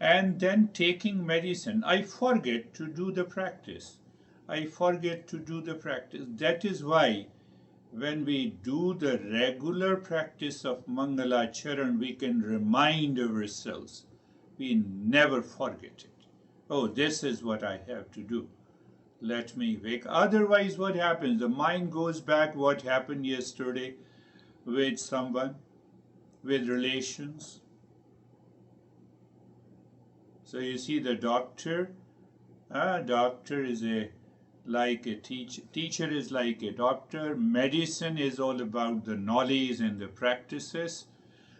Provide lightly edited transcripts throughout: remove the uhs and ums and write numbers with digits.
and then taking medicine. I forget to do the practice. I forget to do the practice. That is why when we do the regular practice of Mangalacharan, we can remind ourselves. We never forget it. Oh, this is what I have to do. Let me wake. Otherwise, what happens? The mind goes back what happened yesterday with someone, with relations. So you see, the doctor is like a teacher. Teacher is like a doctor. Medicine is all about the knowledge and the practices.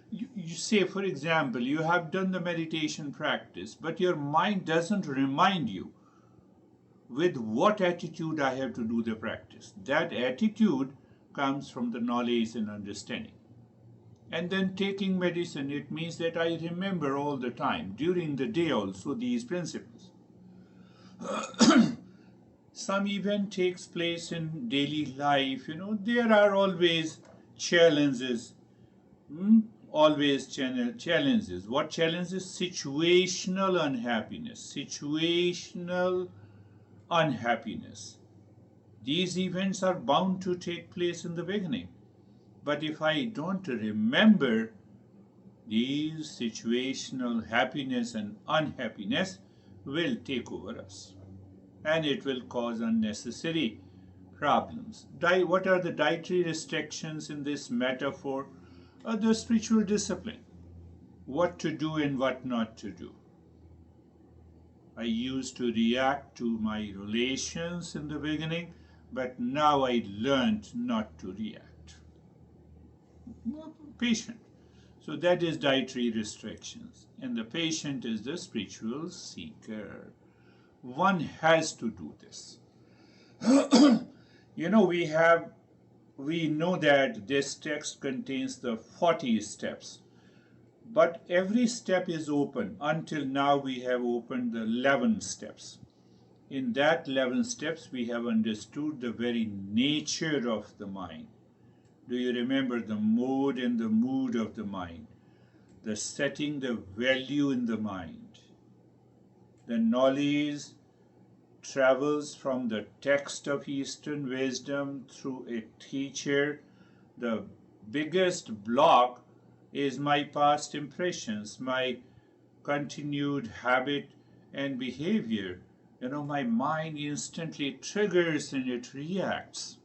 You say, for example, you have done the meditation practice, but your mind doesn't remind you with what attitude I have to do the practice. That attitude comes from the knowledge and understanding. And then taking medicine, it means that I remember all the time, during the day also, these principles. Some event takes place in daily life, there are always challenges. Always challenges. What challenges? Situational unhappiness. Situational unhappiness. These events are bound to take place in the beginning. But if I don't remember these, situational happiness and unhappiness will take over us. And it will cause unnecessary problems. What are the dietary restrictions in this metaphor? The spiritual discipline. What to do and what not to do. I used to react to my relations in the beginning, but now I learned not to react. Patient. So that is dietary restrictions. And the patient is the spiritual seeker. One has to do this. We know that this text contains the 40 steps. But every step is open. Until now we have opened the 11 steps. In that 11 steps we have understood the very nature of the mind. Do you remember the mode and the mood of the mind? The setting, the value in the mind. The knowledge travels from the text of Eastern wisdom through a teacher. The biggest block is my past impressions, my continued habit and behavior. My mind instantly triggers and it reacts.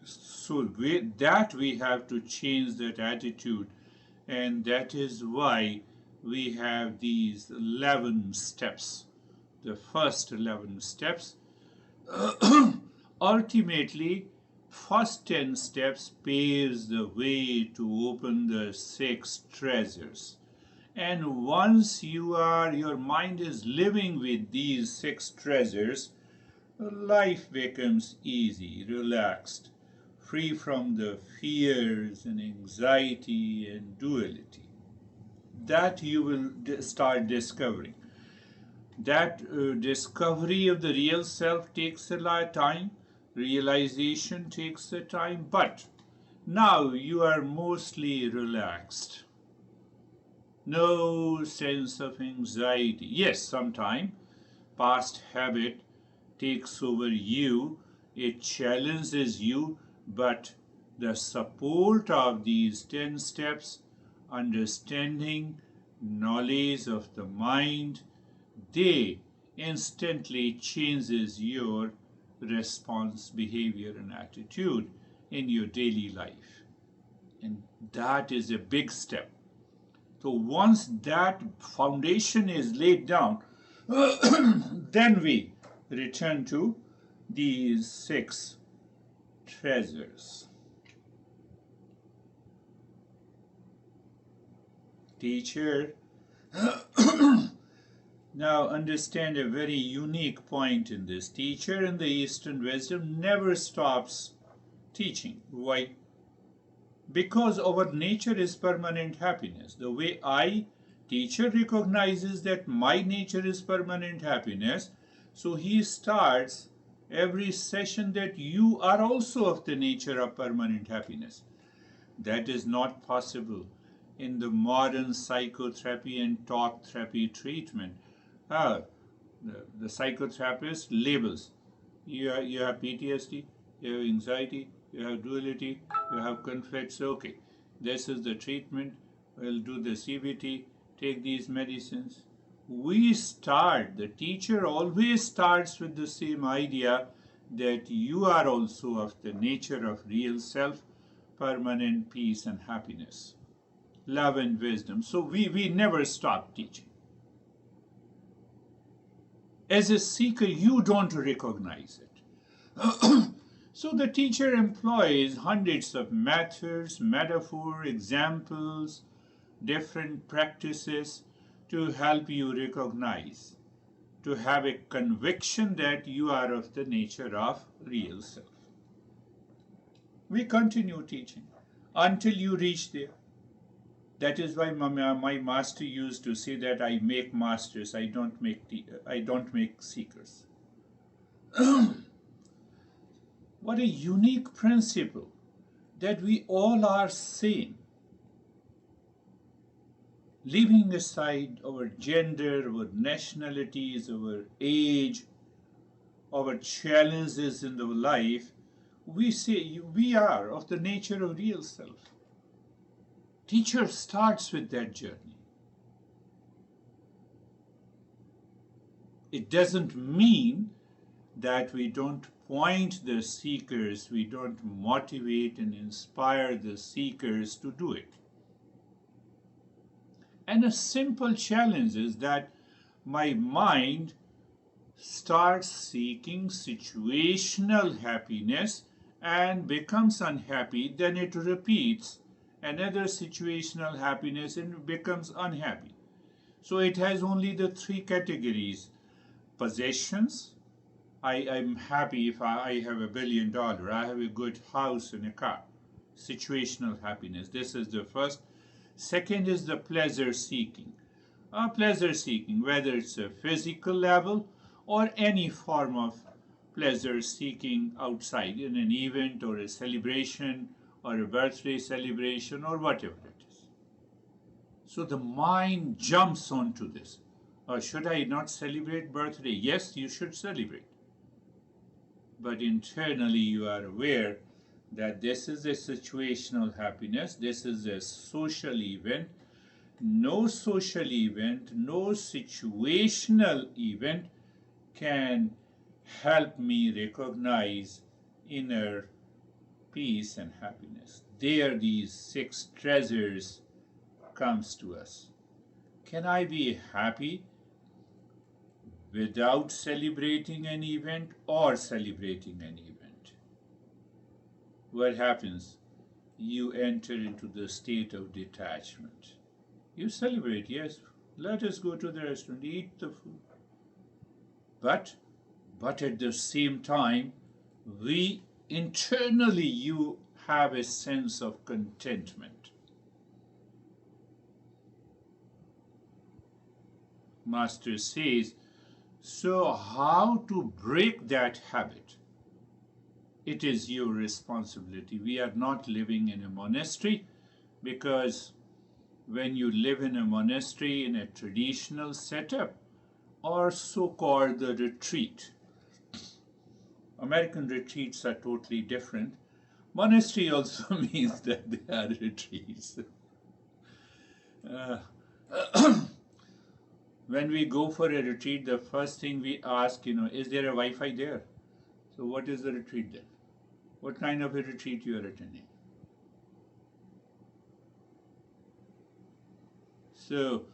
So we have to change that attitude, and that is why we have these 11 steps. The first 11 steps. Ultimately, first 10 steps paves the way to open the 6 treasures. And once your mind is living with these 6 treasures, life becomes easy, relaxed, free from the fears and anxiety and duality. That you will start discovering. That discovery of the real self takes a lot of time. Realization takes a time. But now you are mostly relaxed. No sense of anxiety. Yes, sometimes past habit takes over you. It challenges you. But the support of these 10 steps, understanding, knowledge of the mind, they instantly changes your response, behavior and attitude in your daily life. And that is a big step. So once that foundation is laid down, then we return to these 6 treasures. Teacher, now understand a very unique point in this. Teacher in the Eastern wisdom never stops teaching. Why? Because our nature is permanent happiness. The way teacher recognizes that my nature is permanent happiness, so he starts every session that you are also of the nature of permanent happiness. That is not possible in the modern psychotherapy and talk therapy treatment. Uh, the psychotherapist labels. You have PTSD, you have anxiety, you have duality, you have conflicts. Okay, this is the treatment. We'll do the CBT, take these medicines. The teacher always starts with the same idea that you are also of the nature of real self, permanent peace and happiness, love and wisdom. So we never stop teaching. As a seeker, you don't recognize it. So the teacher employs hundreds of methods, metaphor, examples, different practices to help you recognize, to have a conviction that you are of the nature of real self. We continue teaching until you reach there. That is why my master used to say that I make masters, I don't make seekers. What a unique principle that we all are same. Leaving aside our gender, our nationalities, our age, our challenges in the life, we say we are of the nature of real self. Teacher starts with that journey. It doesn't mean that we don't point the seekers, we don't motivate and inspire the seekers to do it. And a simple challenge is that my mind starts seeking situational happiness and becomes unhappy, then it repeats another situational happiness and becomes unhappy. So it has only the three categories. Possessions, I'm happy if I have $1 billion, I have a good house and a car. Situational happiness, this is the first. Second is the pleasure seeking. Pleasure seeking, whether it's a physical level or any form of pleasure seeking outside in an event or a celebration or a birthday celebration or whatever it is. So the mind jumps onto this. Should I not celebrate birthday? Yes, you should celebrate. But internally you are aware that this is a situational happiness, this is a social event. No social event, no situational event can help me recognize inner peace and happiness. There these 6 treasures comes to us. Can I be happy without celebrating an event or celebrating an event? What happens? You enter into the state of detachment. You celebrate, yes, let us go to the restaurant, eat the food. But at the same time, internally you have a sense of contentment. Master says, so how to break that habit? It is your responsibility. We are not living in a monastery, because when you live in a monastery in a traditional setup, or so-called the retreat, American retreats are totally different. Monastery also means that they are retreats. When we go for a retreat, the first thing we ask, is there a Wi-Fi there? So what is the retreat then? What kind of a retreat you are attending? So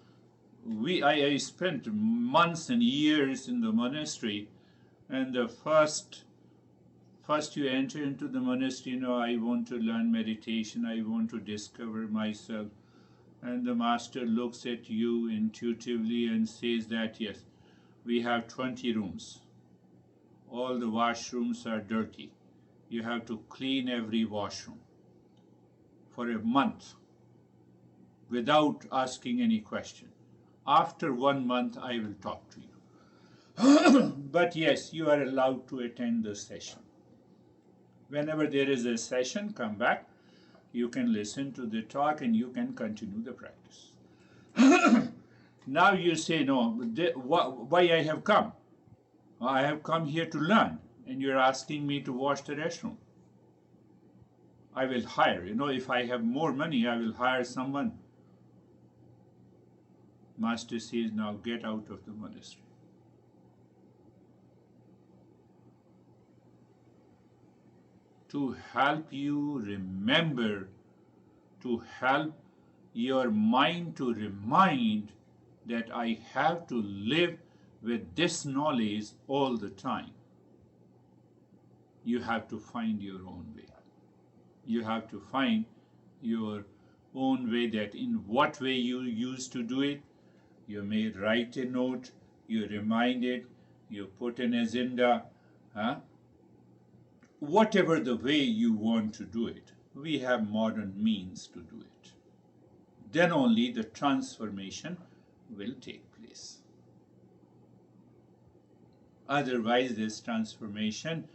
I spent months and years in the monastery, and the first you enter into the monastery, I want to learn meditation, I want to discover myself. And the master looks at you intuitively and says that, yes, we have 20 rooms. All the washrooms are dirty. You have to clean every washroom for a month without asking any question. After 1 month, I will talk to you. But yes, you are allowed to attend the session. Whenever there is a session, come back. You can listen to the talk and you can continue the practice. Now you say, no, why I have come? I have come here to learn, and you're asking me to wash the restroom. I will hire, if I have more money, I will hire someone. Master says, now get out of the monastery. To help you remember, to help your mind to remind that I have to live with this knowledge all the time. You have to find your own way. You have to find your own way, that in what way you used to do it. You may write a note, you remind it, you put an agenda, whatever the way you want to do it. We have modern means to do it. Then only the transformation will take place. Otherwise, this transformation,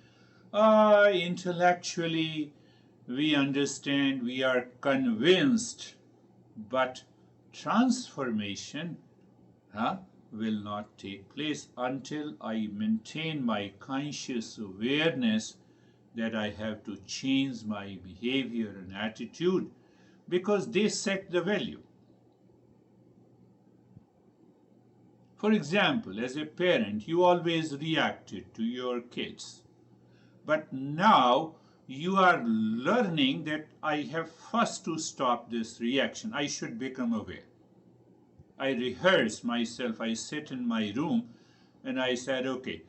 intellectually, we understand, we are convinced, but transformation will not take place until I maintain my conscious awareness that I have to change my behavior and attitude, because they set the value. For example, as a parent, you always reacted to your kids. But now you are learning that I have first to stop this reaction. I should become aware. I rehearse myself. I sit in my room and I said, okay,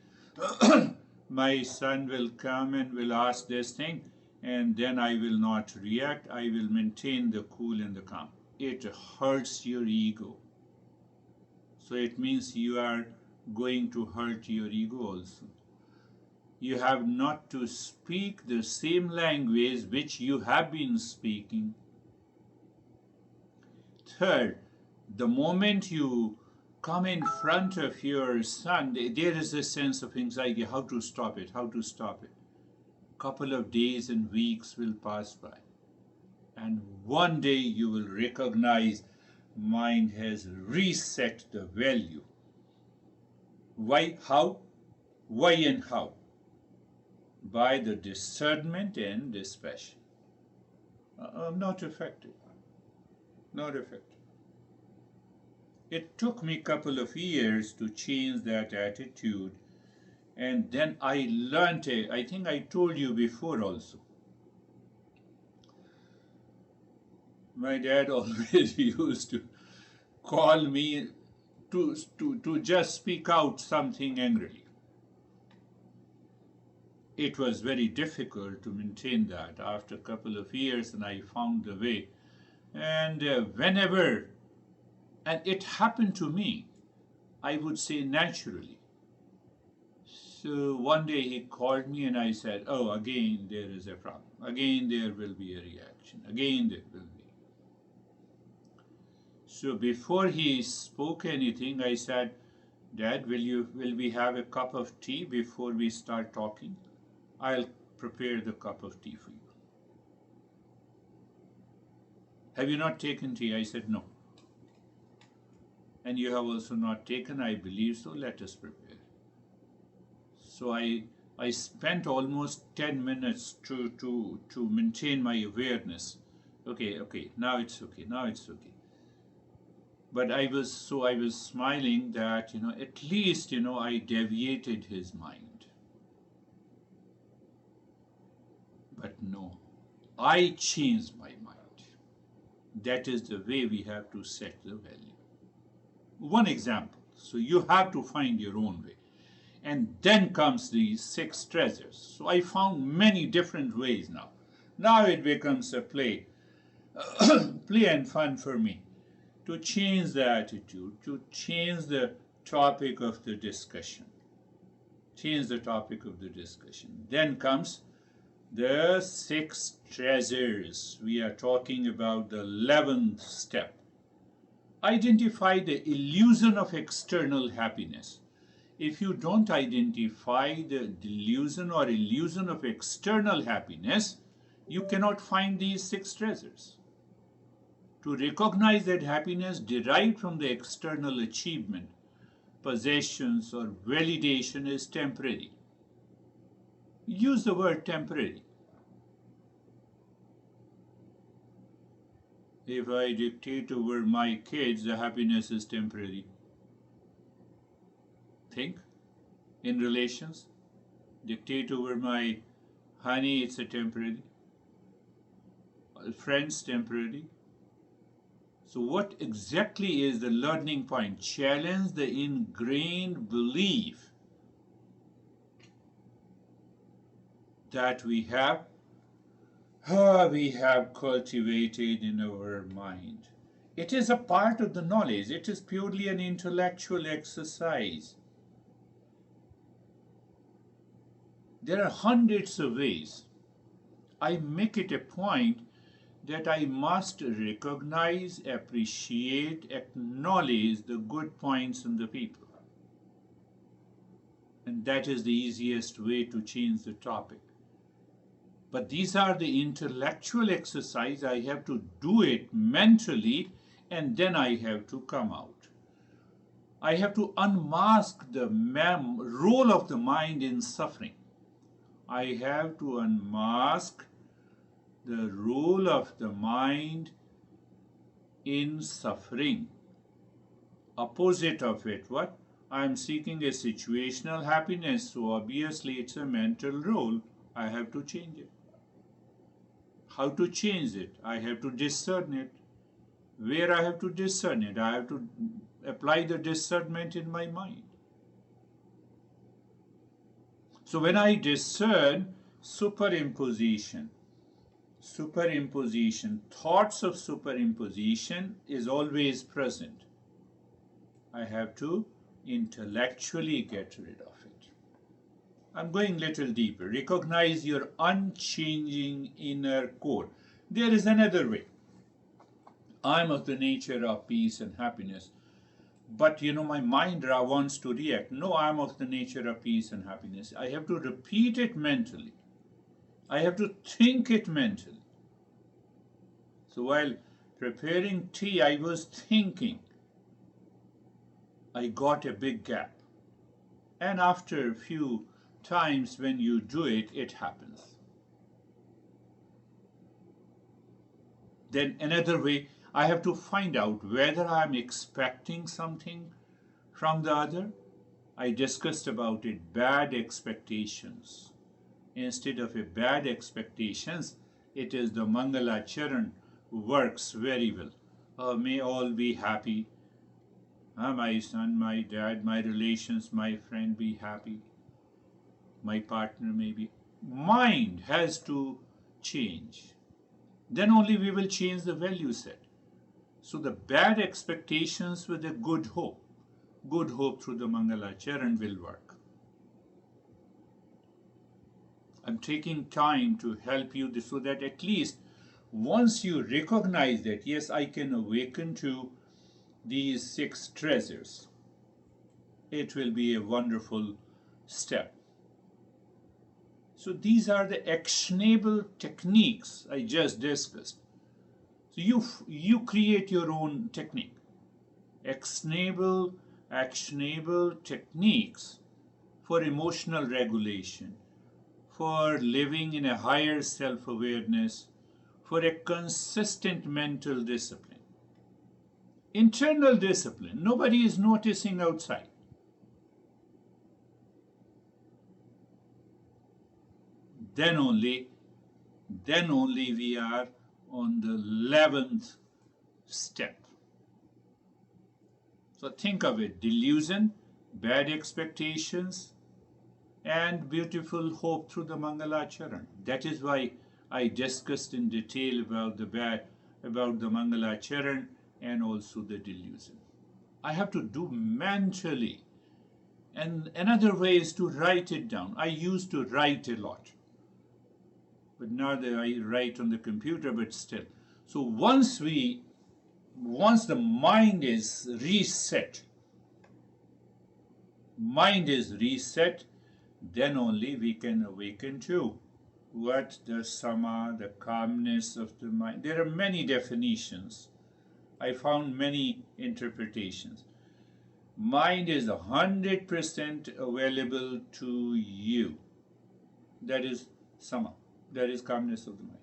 my son will come and will ask this thing, and then I will not react. I will maintain the cool and the calm. It hurts your ego. So it means you are going to hurt your ego also. You have not to speak the same language which you have been speaking. Third, the moment you come in front of your son, there is a sense of anxiety. How to stop it? How to stop it? Couple of days and weeks will pass by. And one day you will recognize mind has reset the value. Why? How? Why and how? By the discernment and dispassion. Not effective. Not effective. It took me a couple of years to change that attitude, and then I learned it. I think I told you before also. My dad always used to call me to just speak out something angrily. It was very difficult to maintain that after a couple of years, and I found the way. And whenever, and it happened to me, I would say naturally. So one day he called me and I said, oh, again there is a problem. Again there will be a reaction. Again there will be. So before he spoke anything, I said, Dad, will we have a cup of tea before we start talking? I'll prepare the cup of tea for you. Have you not taken tea? I said, no. And you have also not taken? I believe so. Let us prepare. So I spent almost 10 minutes to maintain my awareness. Okay, now it's okay, now it's okay. But I was smiling that, at least, I deviated his mind. But no, I changed my mind. That is the way we have to set the value. One example. So you have to find your own way. And then comes the 6 treasures. So I found many different ways now. Now it becomes a play. Play and fun for me. To change the attitude, to change the topic of the discussion. Change the topic of the discussion. Then comes the 6 treasures. We are talking about the 11th step. Identify the illusion of external happiness. If you don't identify the delusion or illusion of external happiness, you cannot find these six treasures. To recognize that happiness derived from the external achievement, possessions, or validation is temporary. Use the word temporary. If I dictate over my kids, the happiness is temporary. Think in relations, dictate over my honey, it's a temporary. Friends, temporary. So what exactly is the learning point? Challenge the ingrained belief that we have cultivated in our mind. It is a part of the knowledge. It is purely an intellectual exercise. There are hundreds of ways. I make it a point that I must recognize, appreciate, acknowledge the good points in the people. And that is the easiest way to change the topic. But these are the intellectual exercise. I have to do it mentally, and then I have to come out. I have to unmask the role of the mind in suffering. I have to unmask the role of the mind in suffering. Opposite of it, what? I am seeking a situational happiness, so obviously it's a mental role. I have to change it. How to change it? I have to discern it. Where I have to discern it? I have to apply the discernment in my mind. So when I discern superimposition, thoughts of superimposition is always present. I have to intellectually get rid of it. I'm going a little deeper. Recognize your unchanging inner core. There is another way. I'm of the nature of peace and happiness. But my mind wants to react. No, I'm of the nature of peace and happiness. I have to repeat it mentally. I have to think it mentally. So while preparing tea, I was thinking. I got a big gap. And after a few times when you do it, it happens. Then another way, I have to find out whether I'm expecting something from the other. I discussed about it, bad expectations. Instead of a bad expectations, it is the Mangala Charan works very well. May all be happy. My son, my dad, my relations, my friend be happy. My partner may be. Mind has to change. Then only we will change the value set. So the bad expectations with a good hope through the Mangala Charan will work. I'm taking time to help you so that at least once you recognize that, yes, I can awaken to these six treasures, it will be a wonderful step. So these are the actionable techniques I just discussed. So you create your own technique. Actionable techniques for emotional regulation, for living in a higher self-awareness, for a consistent mental discipline. Internal discipline, nobody is noticing outside. Then only we are on the 11th step. So think of it, delusion, bad expectations, and beautiful hope through the Mangala Charan. That is why I discussed in detail about the Mangala Charan and also the delusion. I have to do mentally. And another way is to write it down. I used to write a lot. But now that I write on the computer, but still. So once the mind is reset, then only we can awaken to what the sama, the calmness of the mind. There are many definitions. I found many interpretations. Mind is 100% available to you. That is sama. That is calmness of the mind.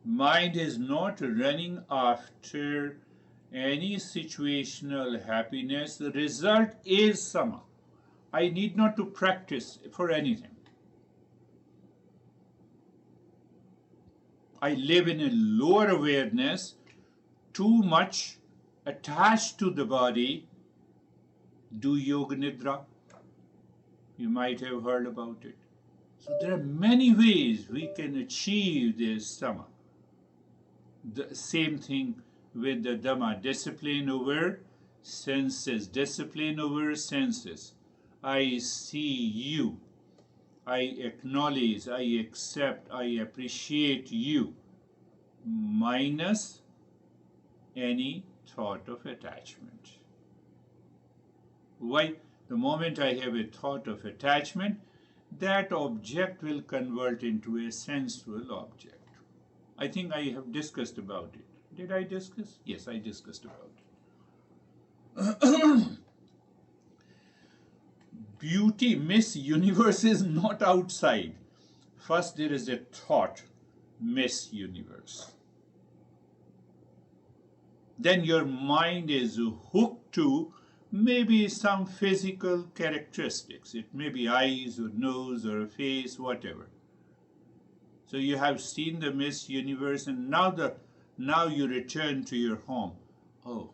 Mind is not running after any situational happiness. The result is sama. I need not to practice for anything. I live in a lower awareness, too much attached to the body. Do yoga nidra. You might have heard about it. So there are many ways we can achieve this sama. The same thing with the dhamma, discipline over senses, discipline over senses. I see you, I acknowledge, I accept, I appreciate you, minus any thought of attachment. Why? The moment I have a thought of attachment, that object will convert into a sensual object. I think I have discussed about it. Did I discuss? Yes, I discussed about it. Beauty, Miss Universe is not outside. First there is a thought, Miss Universe. Then your mind is hooked to maybe some physical characteristics. It may be eyes or nose or a face, whatever. So you have seen the Miss Universe, and now you return to your home. Oh,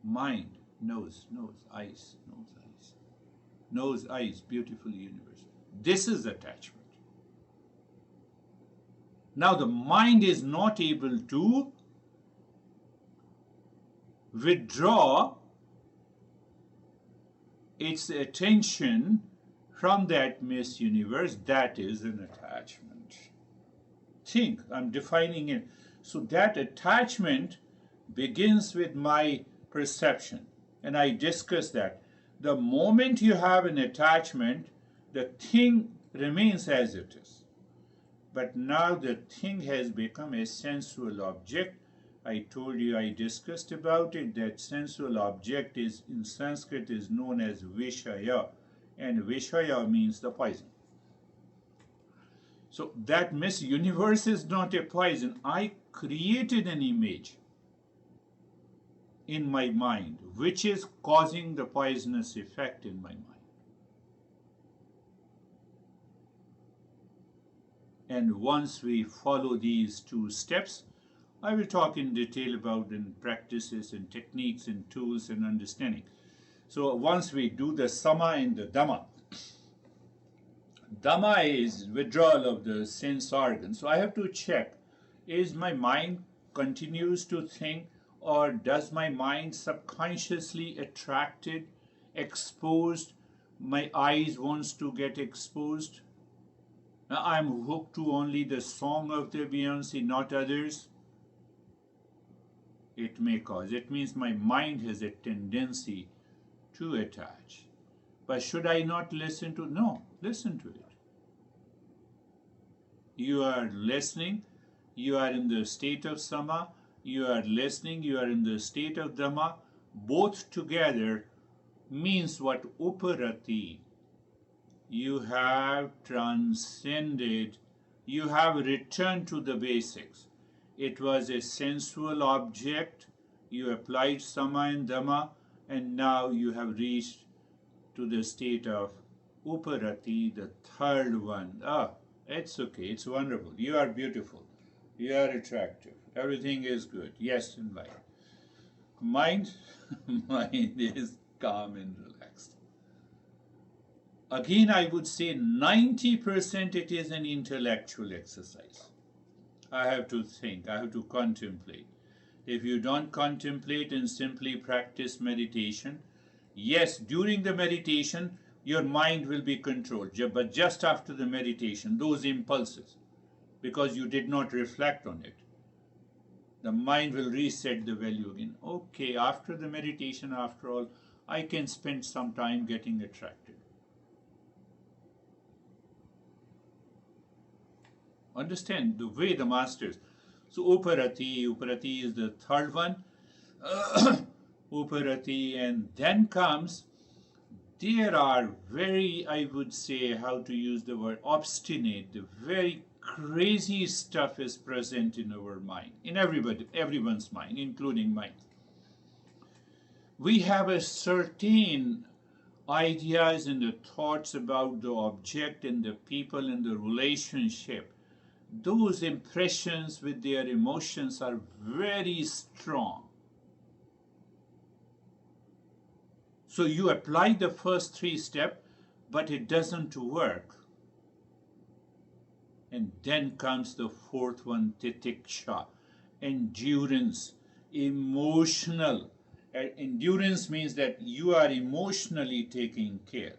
mind, nose, eyes, nose, eyes, beautiful universe. This is attachment. Now the mind is not able to withdraw its attention from that Miss Universe. That is an attachment. Think, I'm defining it. So that attachment begins with my perception, and I discuss that. The moment you have an attachment, the thing remains as it is. But now the thing has become a sensual object. I told you, I discussed about it, that sensual object is in Sanskrit is known as Vishaya, and Vishaya means the poison. So that Miss Universe is not a poison. I created an image in my mind which is causing the poisonous effect in my mind. And once we follow these two steps, I will talk in detail about in practices and techniques and tools and understanding. So once we do the sama and the dhamma, dhamma is withdrawal of the sense organ. So I have to check, is my mind continues to think, or does my mind subconsciously attracted, exposed, my eyes wants to get exposed? Now I'm hooked to only the song of the Beyonce, not others. It may cause, it means my mind has a tendency to attach. But should I not listen to? No, listen to it. You are listening, you are in the state of sama, you are listening, you are in the state of dhamma. Both together means what? Uparati. You have transcended, you have returned to the basics. It was a sensual object, you applied sama and dhamma, and now you have reached to the state of uparati, the third one. It's okay, it's wonderful. You are beautiful, you are attractive, everything is good. Yes, in life. Mind, mind is calm and relaxed. Again, I would say 90% it is an intellectual exercise. I have to think, I have to contemplate. If you don't contemplate and simply practice meditation, yes, during the meditation, your mind will be controlled. But just after the meditation, those impulses, because you did not reflect on it, the mind will reset the value again. Okay, after the meditation, after all, I can spend some time getting attracted. Understand the way the masters. So Uparati is the third one. Uparati, and then comes, there are very, I would say, how to use the word, obstinate, the very crazy stuff is present in our mind, in everyone's mind, including mine. We have a certain ideas and the thoughts about the object and the people and the relationship. Those impressions with their emotions are very strong. So you apply the first three steps, but it doesn't work. And then comes the fourth one, titiksha, endurance, emotional. Endurance means that you are emotionally taking care.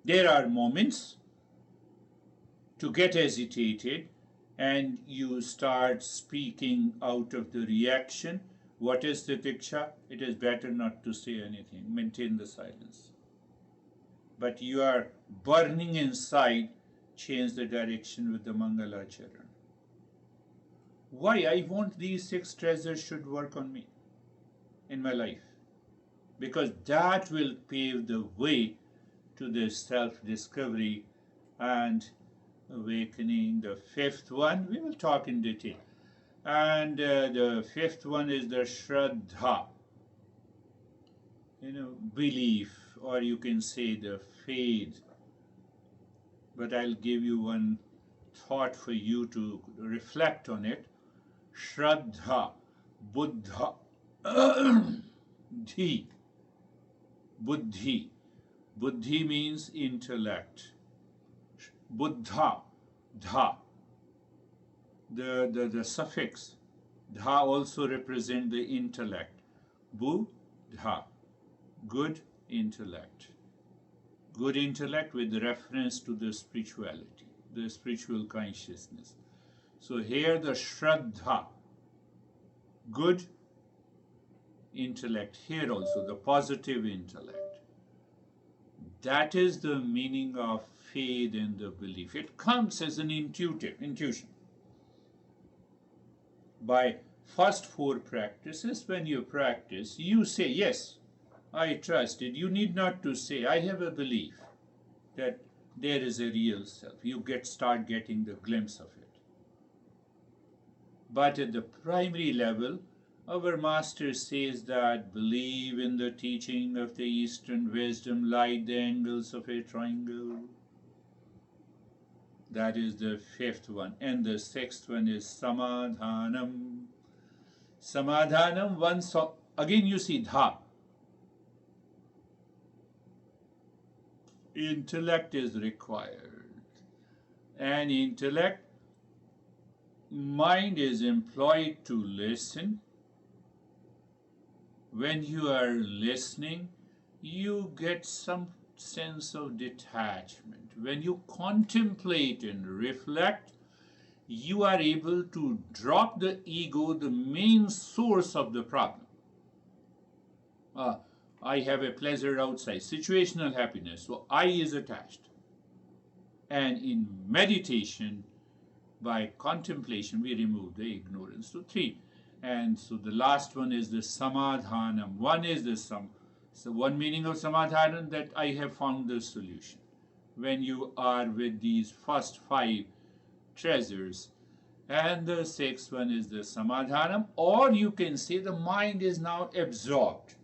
There are moments to get agitated and you start speaking out of the reaction. What is titiksha? It is better not to say anything. Maintain the silence. But you are burning inside, change the direction with the Mangalacharan. Why? I want these 6 treasures should work on me in my life. Because that will pave the way to the self-discovery and awakening. The 5th one, we will talk in detail. And the 5th one is the Shraddha. Belief, or you can say the faith. But I'll give you one thought for you to reflect on it. Shraddha, Buddha, Dhi, Buddhi. Buddhi means intellect. Buddha, Dha. The suffix Dha also represents the intellect. Buddha, good intellect. Good intellect with reference to the spirituality, the spiritual consciousness. So here the Shraddha, good intellect. Here also the positive intellect. That is the meaning of faith and the belief. It comes as an intuition. By first 4 practices, when you practice, you say, yes, I trust it. You need not to say, I have a belief that there is a real self. You start getting the glimpse of it. But at the primary level, our master says that believe in the teaching of the Eastern wisdom like the angles of a triangle. That is the 5th one. And the 6th one is samadhanam. Samadhanam, again you see dha. Intellect is required. And intellect, mind is employed to listen. When you are listening, you get some sense of detachment. When you contemplate and reflect, you are able to drop the ego, the main source of the problem. I have a pleasure outside, situational happiness, so I is attached. And in meditation, by contemplation, we remove the ignorance. So 3. And so the last one is the samadhanam. One is the So one meaning of samadhanam, that I have found the solution. When you are with these first 5 treasures, and the 6th one is the samadhanam, or you can say the mind is now absorbed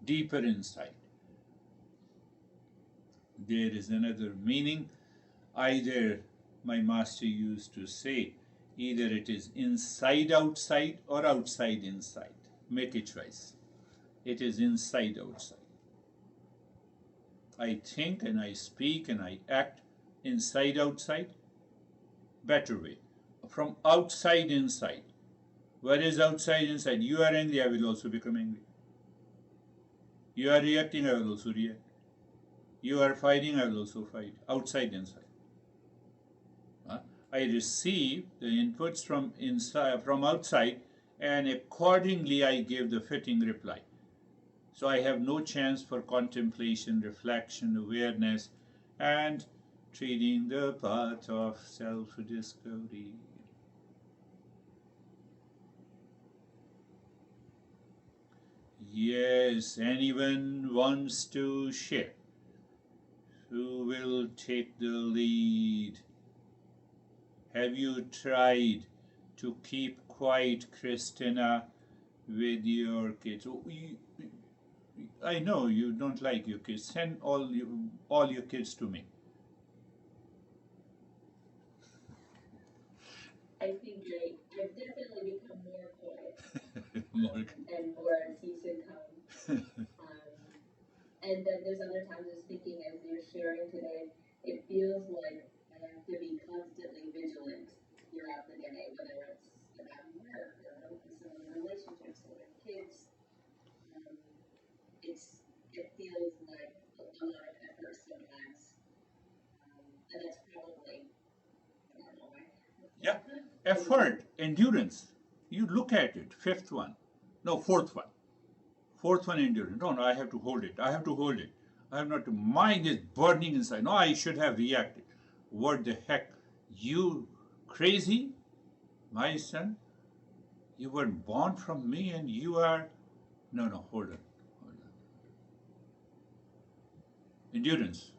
deeper inside. There is another meaning. Either, my master used to say, either it is inside outside or outside inside. Make a choice. It is inside outside. I think and I speak and I act inside outside. Better way. From outside inside. Where is outside inside? You are angry, I will also become angry. You are reacting, I will also react. You are fighting, I will also fight. Outside inside. I receive the inputs from inside, from outside, and accordingly I give the fitting reply. So I have no chance for contemplation, reflection, awareness, and treading the path of self-discovery. Yes, anyone wants to share? Who will take the lead? Have you tried to keep quiet, Christina, with your kids? I know you don't like your kids. Send all your kids to me. I think I've definitely become more quiet and more at peace and calm. And then there's other times just thinking as you're sharing today, it feels like I have to be constantly vigilant throughout the day, whether it's about work or some of the relationships or with kids. Um, it feels like a lot of effort sometimes, and that's probably normal, right? Yeah, effort, endurance. You look at it. Fifth one, no, fourth one. Fourth one, endurance. No, no, I have to hold it. I have to hold it. I have not to. Mind is burning inside. No, I should have reacted. What the heck? You crazy, my son? You were born from me, and you are. No, no, hold on, hold on. Endurance.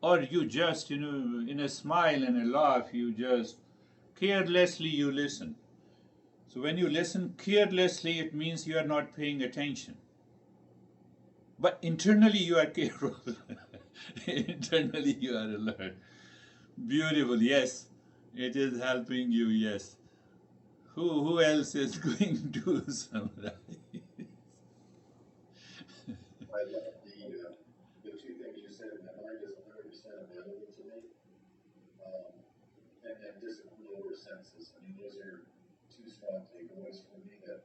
Or you just, in a smile and a laugh, you just carelessly you listen. So when you listen carelessly, it means you are not paying attention. But internally you are careful. Internally you are alert. Beautiful, yes. It is helping you, yes. Who else is going to summarize? I love the two things you said. My mind is 100% available to me, and then discipline over senses. I mean, those are two strong takeaways for me that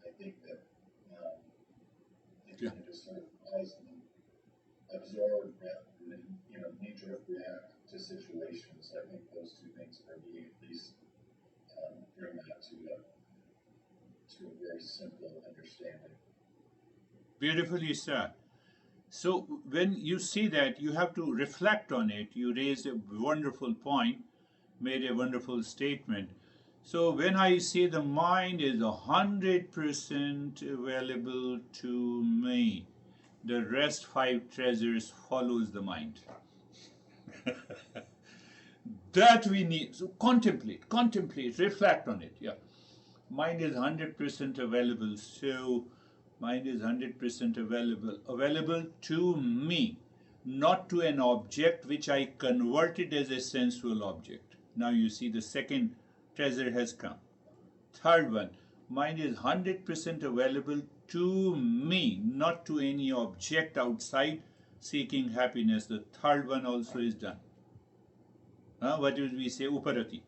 I think that if you Yeah. can just sort of pause and absorb rather than knee-jerk react to situations. I think those two things for me at least bring that to a very simple understanding. Beautifully said. So when you see that, you have to reflect on it. You raised a wonderful point, made a wonderful statement. So when I say the mind is 100% available to me, the rest five treasures follows the mind. That we need. So contemplate, reflect on it. Yeah. Mind is 100% available. So mind is 100% available to me, not to an object which I converted as a sensual object. Now you see the second treasure has come. Third one, mind is 100% available to me, not to any object outside seeking happiness. The third one also is done. What do we say? Uparati.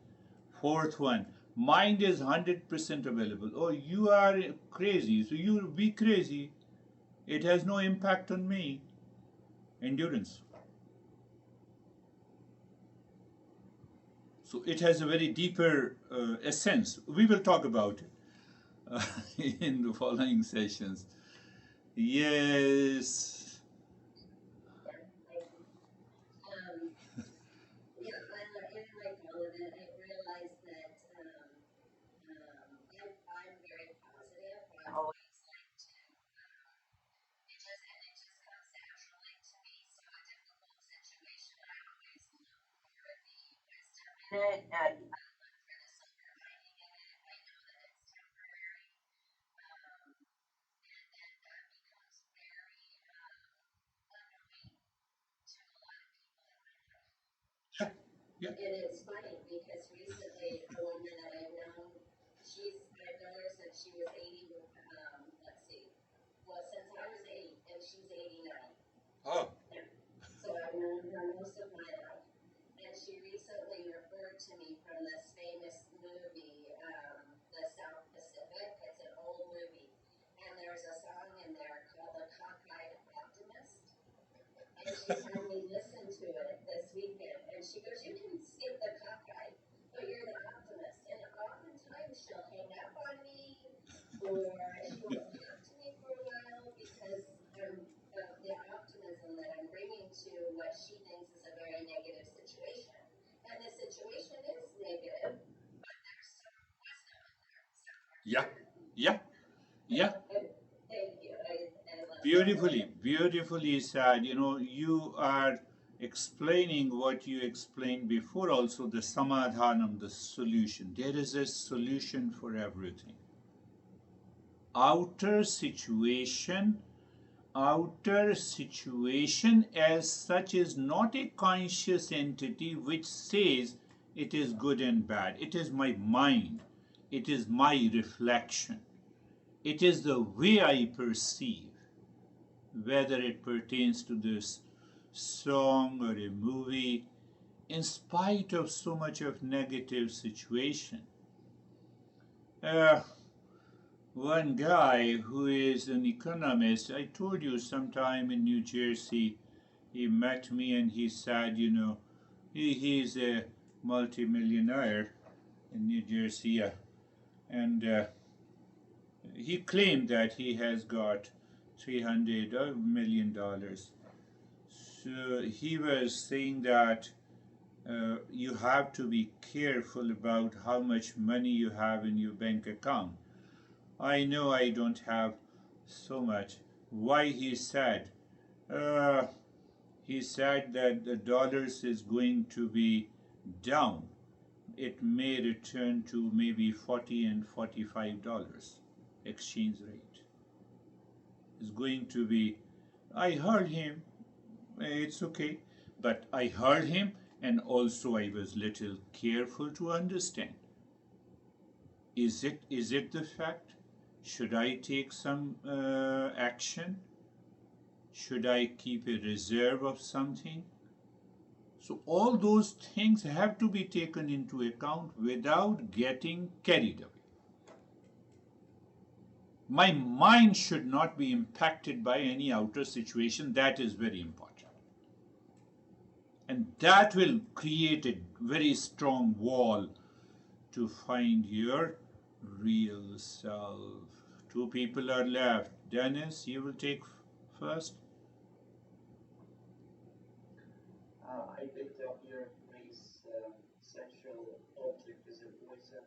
Fourth one, mind is 100% available. Oh, you are crazy, so you be crazy. It has no impact on me. Endurance. So it has a very deeper essence. We will talk about it in the following sessions. Yes. Yeah, I like all of it. I realized that I'm very positive. I always like to, it just comes naturally to me. So a difficult situation, I always look for the wisdom in it, and I look for the silver lining in it. I know that it's temporary, and then that becomes very annoying to a lot of people in my life. Yeah. Yeah. It is funny because recently a woman that I've known, I've known her since she was 80, let's see, well, since I was 8 and she's 89. Oh. Yeah. So I've known her most of my life. And she recently referred to me from this famous movie, The South Pacific. It's an old movie. And there's a song in there called The Cockeyed Optimist. And she had me listen to it this weekend. And she goes, you can skip the cockeyed, but you're the optimist. And oftentimes she'll hang up on me or she won't talk to me for a while because I'm the optimism that I'm bringing to what she thinks is a very negative Yeah, yeah, yeah. Thank you. I love Beautifully, beautifully said. You know, you are explaining what you explained before also, the samadhanam, the solution. There is a solution for everything. Outer situation, outer situation as such is not a conscious entity which says it is good and bad. It is my mind. It is my reflection. It is the way I perceive, whether it pertains to this song or a movie, in spite of so much of negative situation. Uh, One guy who is an economist, I told you sometime in New Jersey, he met me and he said, you know, he's a multimillionaire in New Jersey, and he claimed that he has got $300 million. So he was saying that you have to be careful about how much money you have in your bank account. I know I don't have so much. Why he said? Uh, he said that the dollars is going to be down. It may return to maybe $40 and $45 exchange rate. Is going to be. I heard him. It's okay, but I heard him, and also I was little careful to understand. Is it the fact? Should I take some action? Should I keep a reserve of something? So all those things have to be taken into account without getting carried away. My mind should not be impacted by any outer situation. That is very important. And that will create a very strong wall to find your real self. Two people are left. Dennis, you will take first. I picked up your phrase sexual object is a poison,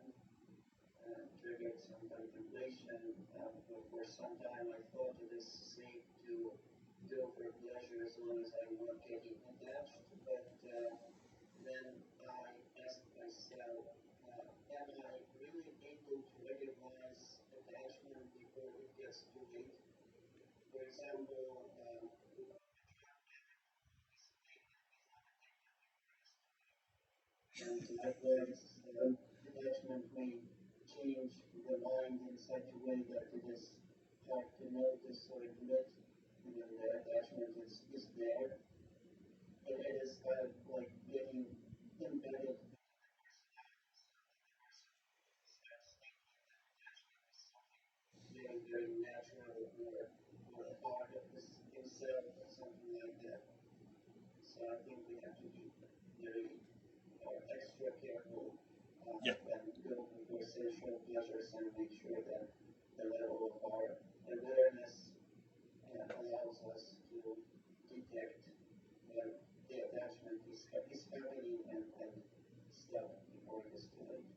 triggered some contemplation. For some time I thought it is safe to go for pleasure as long as I'm not getting attached, but then I asked myself, am I really able to recognize attachment before it gets too late? For example, and likewise, attachment may change the mind in such a way that it is hard to notice or admit when the attachment is there. It is kind of like getting embedded very, very natural or a part of himself or something like that. So I think we have to be very extra careful Yeah. when going for sexual pleasures and make sure that the level of our awareness allows us to detect when the attachment is happening and stop before it is too late.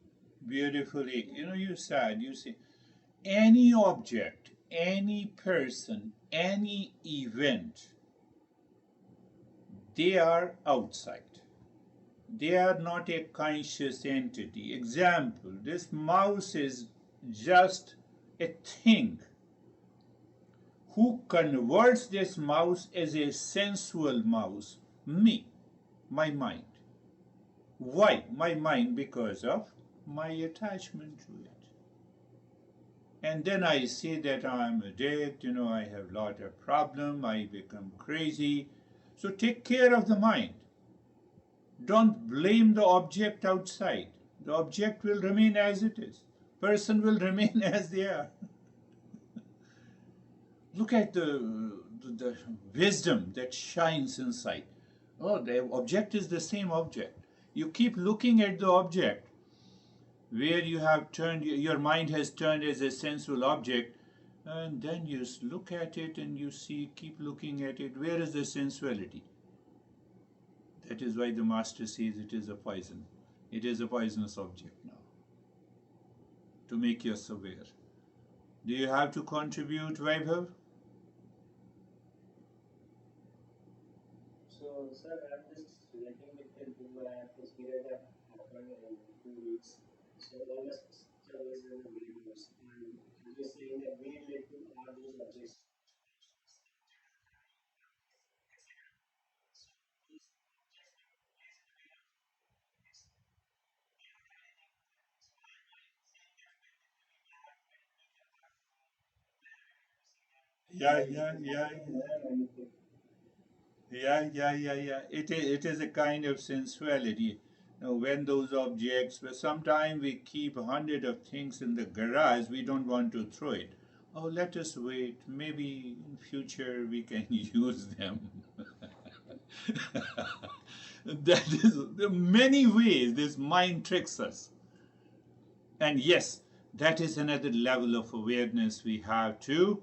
Beautifully. You know, you said, you see, any object, any person, any event, they are outside. They are not a conscious entity. Example, this mouse is just a thing. Who converts this mouse as a sensual mouse? Me, my mind. Why? My mind, because of my attachment to it. And then I say that I'm addict, you know, I have a lot of problem, I become crazy. So take care of the mind. Don't blame the object outside. The object will remain as it is. Person will remain as they are. Look at the wisdom that shines inside. Oh, the object is the same object. You keep looking at the object where you have turned, your mind has turned as a sensual object, and then you look at it and you see, keep looking at it. Where is the sensuality? That is why the master says it is a poison. It is a poisonous object now, to make us aware. Do you have to contribute, Vaibhav? So, sir, I'm just relating with the new atmosphere that happened in 2 weeks. So, all the surveys and the videos, and as you're saying that we relate to all those objects. Yeah, yeah, yeah, yeah. It is a kind of sensuality. Now, when those objects, but sometimes we keep 100 of things in the garage, we don't want to throw it. Oh, let us wait. Maybe in future we can use them. That is there are many ways this mind tricks us. And yes, that is another level of awareness we have to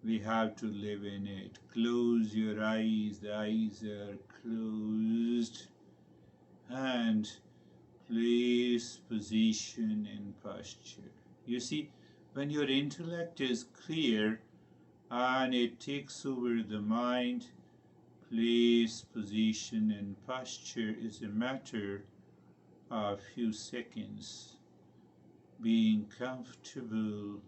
live in it. Close your eyes, the eyes are closed, and place position and posture. You see, when your intellect is clear and it takes over the mind, place, position, and posture is a matter of few seconds. Being comfortable,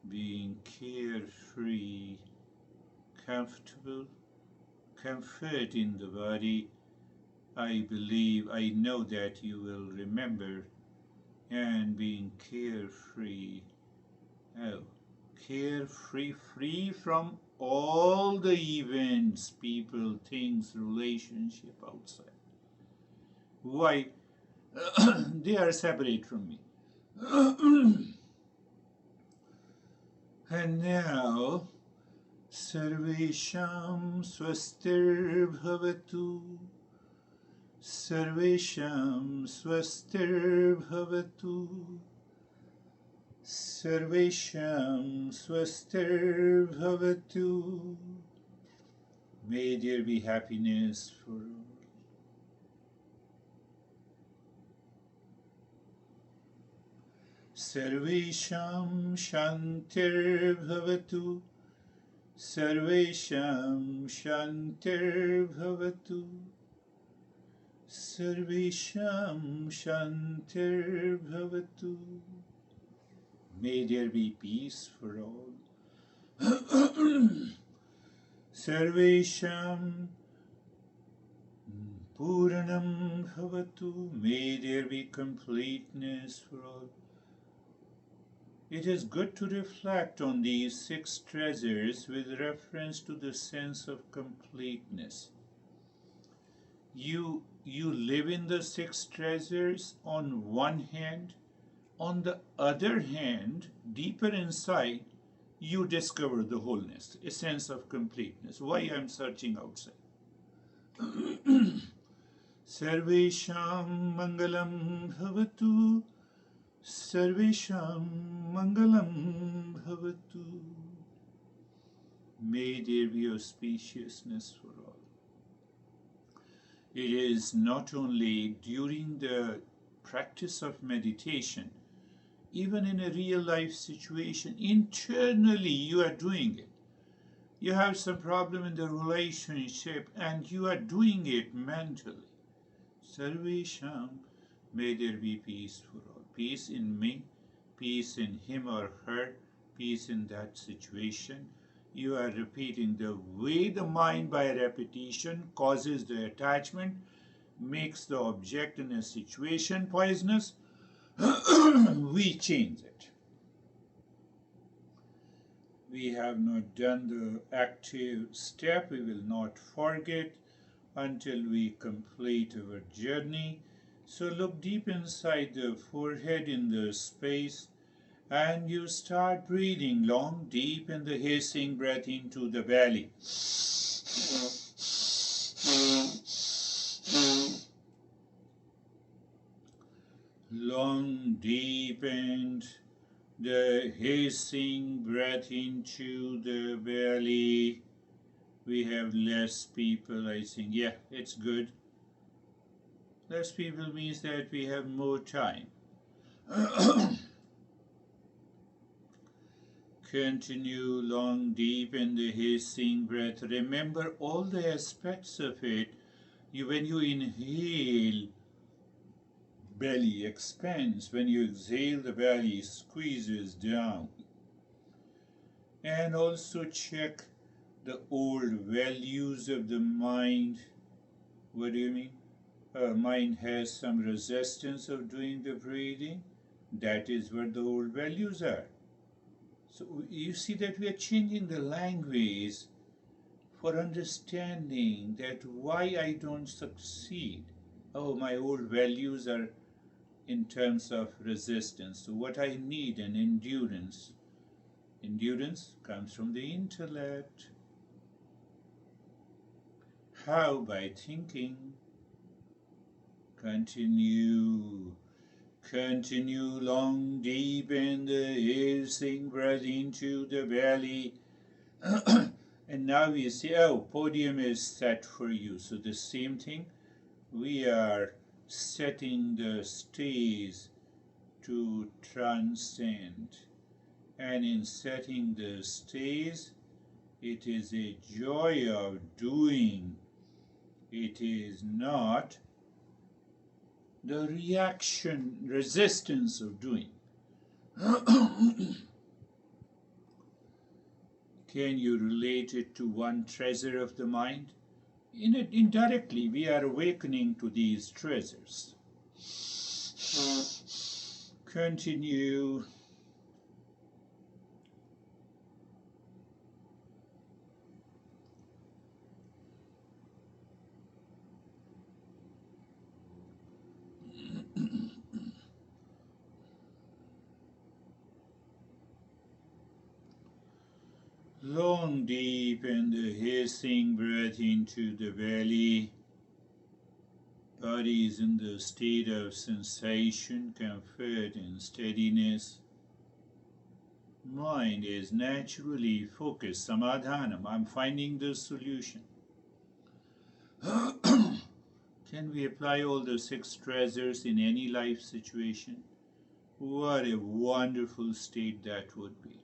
being carefree, comfortable, comfort in the body. I believe, I know that you will remember, and being carefree. Oh, carefree, free from all the events, people, things, relationship outside. Why? They are separate from me. And now, Sarvesham Swastir Bhavatu. Sarvesham Swastir Bhavatu. Sarvesham Swastir Bhavatu. May there be happiness for all. Sarvesham Shantir Bhavatu. Sarvesham Shantir Bhavatu. Sarvesham Shantir Bhavatu. May there be peace for all. Sarvesham Puranam Bhavatu. May there be completeness for all. It is good to reflect on these 6 treasures with reference to the sense of completeness. You live in the 6 treasures on one hand. On the other hand, deeper inside, you discover the wholeness, a sense of completeness. Why I'm searching outside? Sarvesham Mangalam Bhavatu. Sarvesham Mangalam Bhavatu. May there be auspiciousness for all. It is not only during the practice of meditation, even in a real life situation, internally you are doing it. You have some problem in the relationship and you are doing it mentally. Sarvesham, may there be peace for all. Peace in me, peace in him or her, peace in that situation. You are repeating the way the mind by repetition causes the attachment, makes the object in a situation poisonous. We change it. We have not done the active step. We will not forget until we complete our journey. So look deep inside the forehead in the space and you start breathing long, deep in the hissing breath into the belly. Long, deep, and the hissing breath into the belly. We have less people, I think. Yeah, it's good. Less people means that we have more time. Continue long, deep in the hissing breath. Remember all the aspects of it. When you inhale, belly expands. When you exhale, the belly squeezes down. And also check the old values of the mind. What do you mean? Mind has some resistance of doing the breathing. That is where the old values are. So you see that we are changing the language for understanding that why I don't succeed. Oh, my old values are in terms of resistance. So what I need an endurance. Endurance comes from the intellect. How? By thinking. Continue. Continue long, deep in the hissing breath into the belly. And now we see, oh, podium is set for you. So the same thing, we are setting the stage to transcend. And in setting the stage, it is a joy of doing. It is not the reaction, resistance of doing. Can you relate it to one treasure of the mind? Indirectly, we are awakening to these treasures. Continue. Long, deep in the hissing breath into the belly. Body is in the state of sensation, comfort, and steadiness. Mind is naturally focused, samadhanam. I'm finding the solution. Can we apply all the 6 treasures in any life situation? What a wonderful state that would be.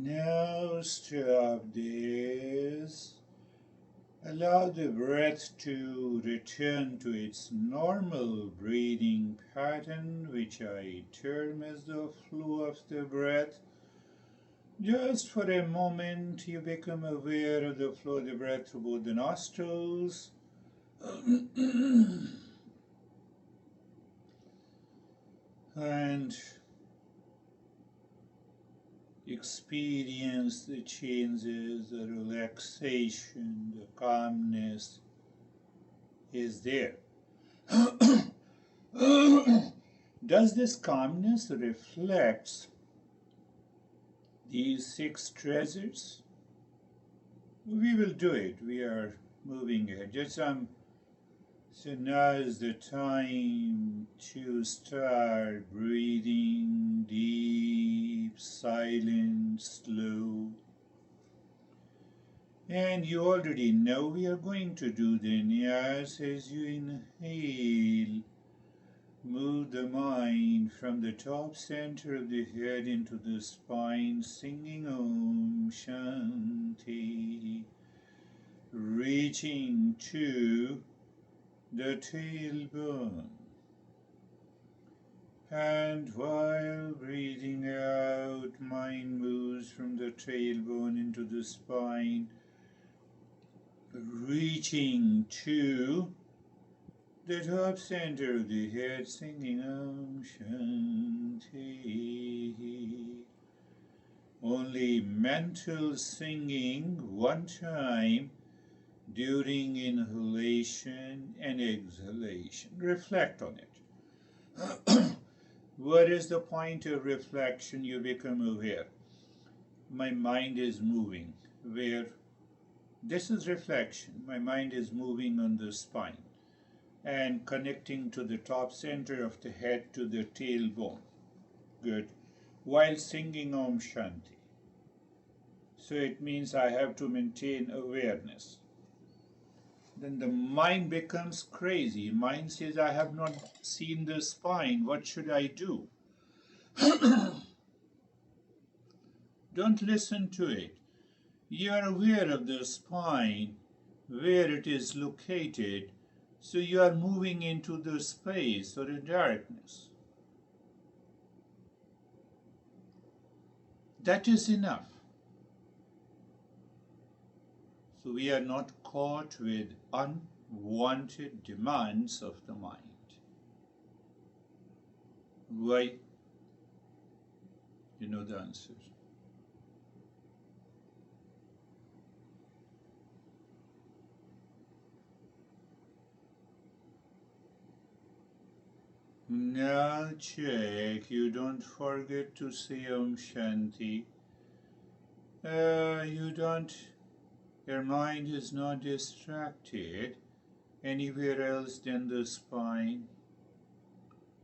Now stop this. Allow the breath to return to its normal breathing pattern, which I term as the flow of the breath. Just for a moment, you become aware of the flow of the breath through both the nostrils. And experience the changes, the relaxation, the calmness is there. Does this calmness reflect these 6 treasures? We will do it. We are moving ahead. So now is the time to start breathing deep, silent, slow. And you already know we are going to do the niyas as you inhale. Move the mind from the top center of the head into the spine, singing Om Shanti, reaching to the tailbone. And while breathing out, mind moves from the tailbone into the spine, reaching to the top center of the head, singing Om Shanti. Only mental singing one time during inhalation and exhalation. Reflect on it. What is the point of reflection? You become aware. My mind is moving. Where? This is reflection. My mind is moving on the spine and connecting to the top center of the head to the tailbone. Good. While singing Om Shanti. So it means I have to maintain awareness. Then the mind becomes crazy. Mind says, I have not seen the spine. What should I do? Don't listen to it. You are aware of the spine, where it is located, so you are moving into the space or the darkness. That is enough. So we are not caught with unwanted demands of the mind. Why? You know the answer. Now check, you don't forget to say Om Shanti. Your mind is not distracted anywhere else than the spine.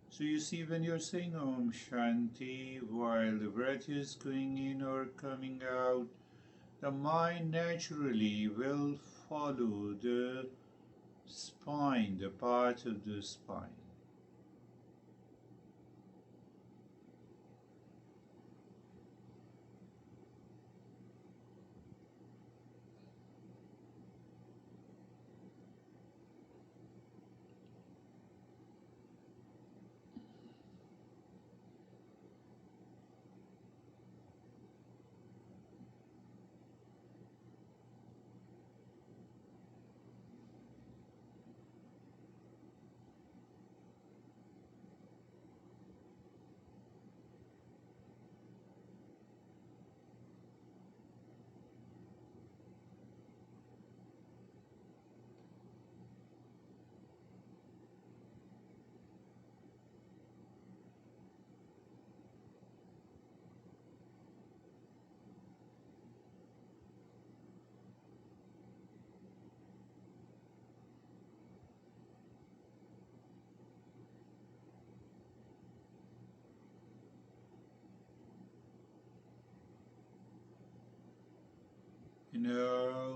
So you see, when you're saying Om Shanti, while the breath is going in or coming out, the mind naturally will follow the spine, the path of the spine.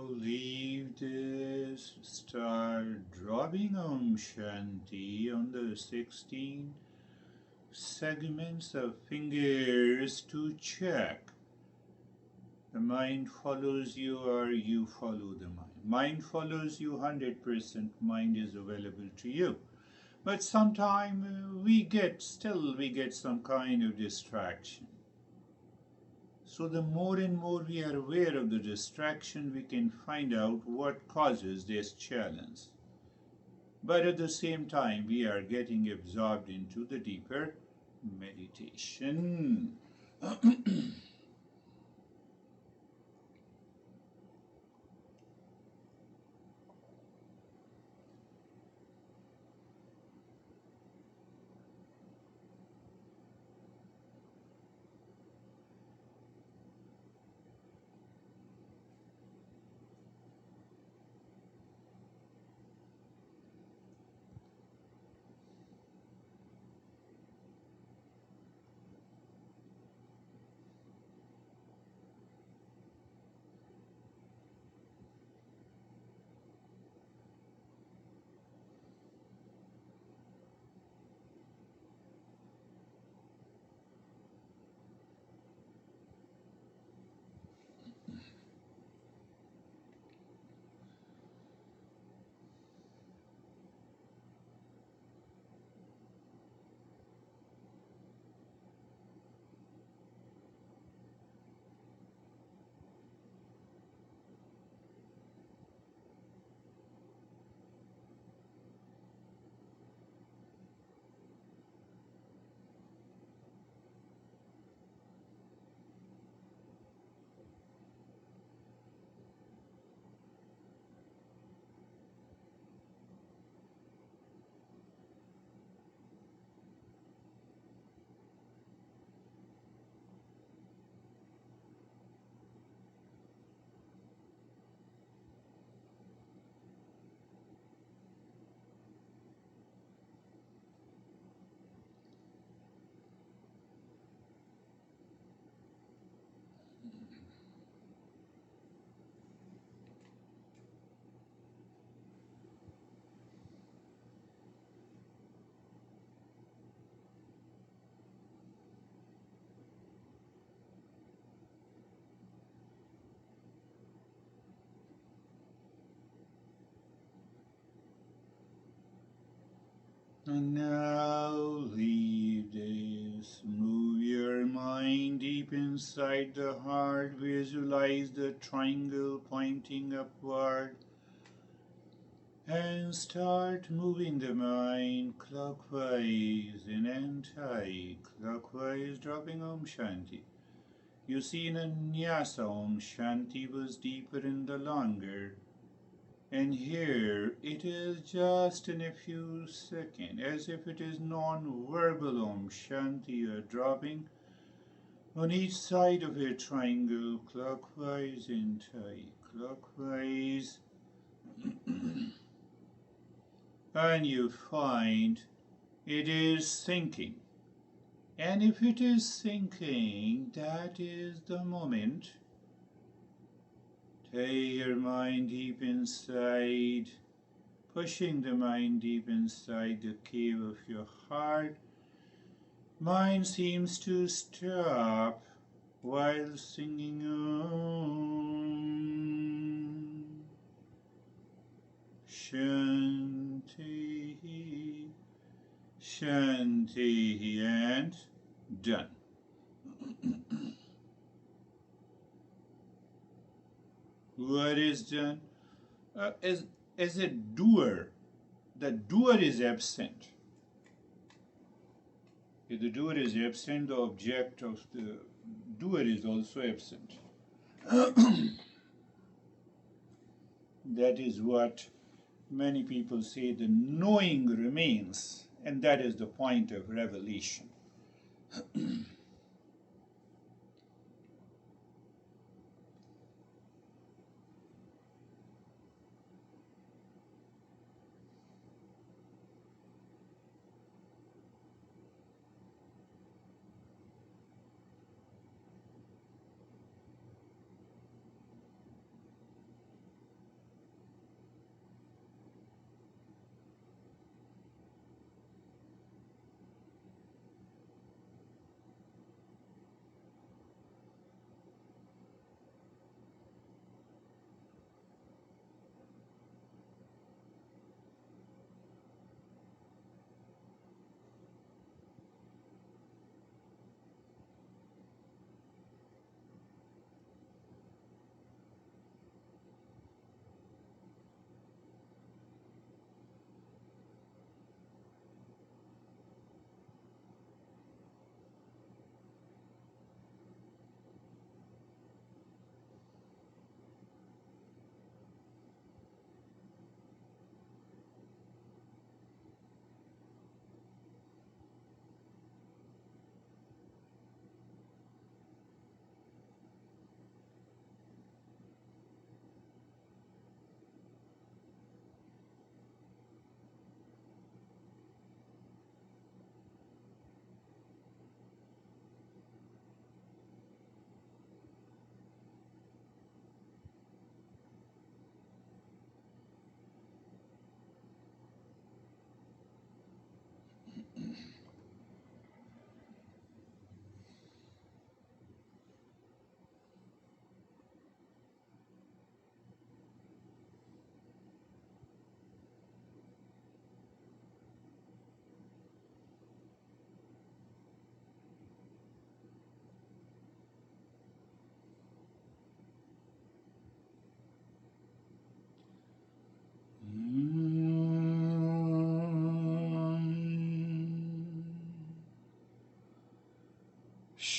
Leave this, start dropping Om Shanti on the 16 segments of fingers to check. The mind follows you or you follow the mind. Mind follows you 100%, mind is available to you. But sometimes we get some kind of distraction. So the more and more we are aware of the distraction, we can find out what causes this challenge. But at the same time, we are getting absorbed into the deeper meditation. And now leave this. Move your mind deep inside the heart. Visualize the triangle pointing upward. And start moving the mind clockwise and anti-clockwise, dropping Om Shanti. You see, in a Nyasa, Om Shanti was deeper in the longer. And here it is just in a few seconds, as if it is non-verbal Om Shanti you are dropping on each side of a triangle, clockwise, anti-clockwise. And you find it is sinking. And if it is sinking, that is the moment. Take your mind deep inside, pushing the mind deep inside the cave of your heart. Mind seems to stop while singing Om Shanti, Shanti, and done. What is done? As a doer, the doer is absent. If the doer is absent, the object of the doer is also absent. That is what many people say, the knowing remains, and that is the point of revelation.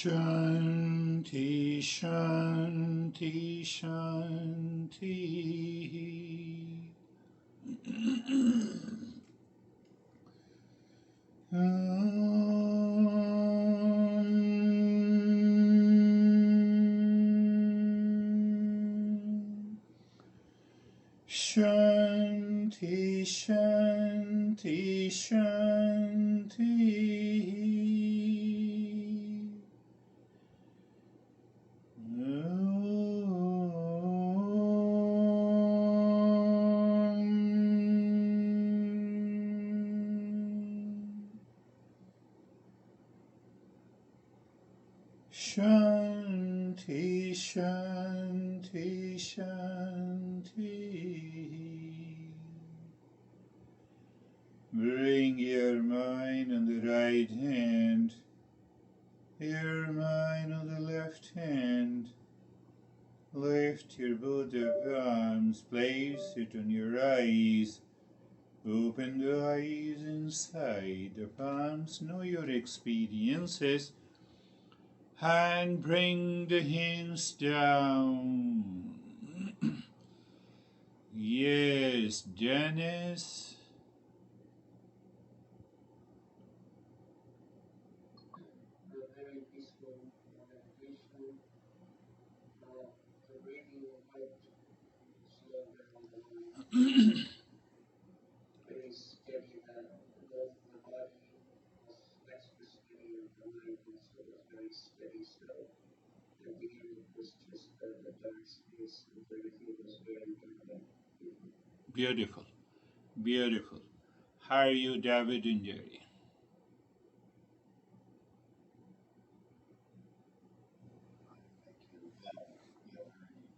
Shanti, Shanti, Shanti. Shanti, Shanti, Shanti. Shanti, Shanti, Shanti. Bring Bring your mind on the right hand, your mind on the left hand. Lift your both of arms, place it on your eyes. Open the eyes inside the palms, know your experiences, and bring the hands down. Yes, Dennis. A very peaceful meditation. The breathing helped slow down the mind. Very steady. Both the body was extra steady and the mind also was very steady. So at the end it was just a dark space and everything was very dark. Beautiful, beautiful. How are you, David and Jerry?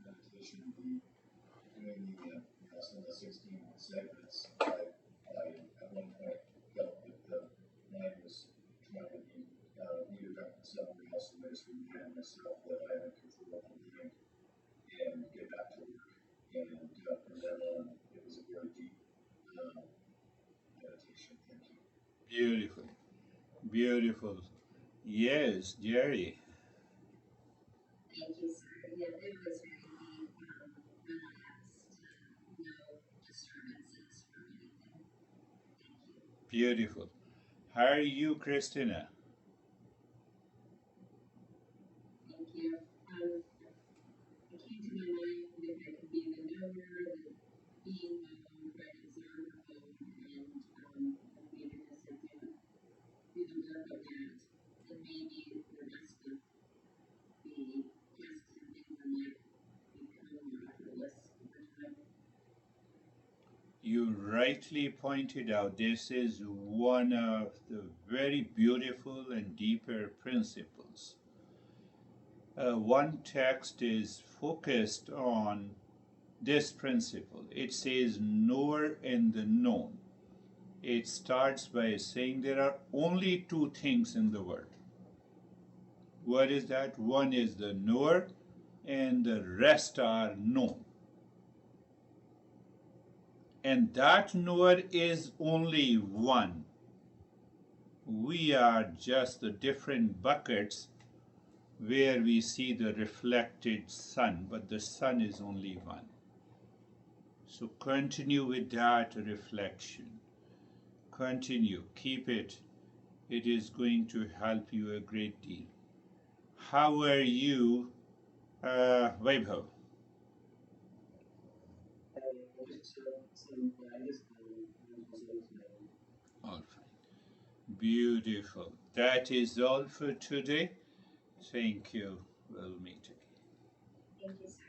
Meditation, doing some of the 16 segments, I at one point felt that the mind was trying to be needed up somewhere else, and I just reminded myself that I had control of the mind and get back to work. And from then on, it was a very deep meditation. Thank you. Beautiful, beautiful. Yes, Jerry. Thank you, sir. Yeah, it was very deep, relaxed, no disturbances from anything. Thank you. Beautiful. How are you, Christina? Thank you. It came to my mind if I could be the knower, the being known, right, observer known, and maybe this is do the work of that, and maybe the rest of the tasks and things in life become more effortless over time. You rightly pointed out this is one of the very beautiful and deeper principles. One text is focused on this principle. It says, knower and the known. It starts by saying there are only two things in the world. What is that? One is the knower, and the rest are known. And that knower is only one. We are just the different buckets where we see the reflected sun, but the sun is only one. So continue with that reflection. Continue, keep it. It is going to help you a great deal. How are you, Vaibhav? Just some guidance and All fine. Beautiful. That is all for today. Thank you. We'll meet again. Thank you, sir.